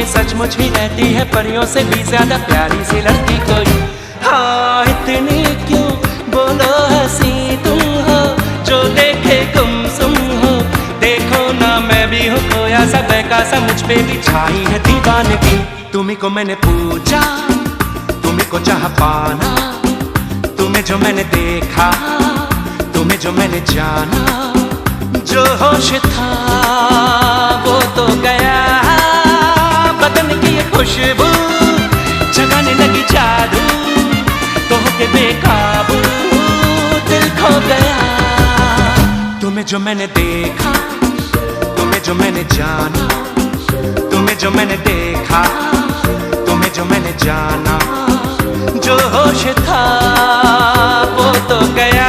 सचमुच ही रहती है परियों से भी ज्यादा प्यारी सी लड़की कोई। हाँ इतनी क्यों बोलो हंसी तुम हो, जो देखे गुमसुम हो। देखो ना मैं भी हूँ खोया सा बहका सा, मुझ पे भी छाई है दीवानगी। तुम्हीं को मैंने पूछा, तुम्हीं को चाह पाना, तुम्हें जो मैंने देखा, तुम्हें जो मैंने जाना। जो होश था वो तो गया, बदन की ये खुशबू जगाने लगी जादू, तो होके बेकाबू दिल खो गया। तुम्हें जो मैंने देखा, तुम्हें जो मैंने जाना, तुम्हें जो मैंने देखा, तुम्हें जो मैंने जाना। जो होश था वो तो गया।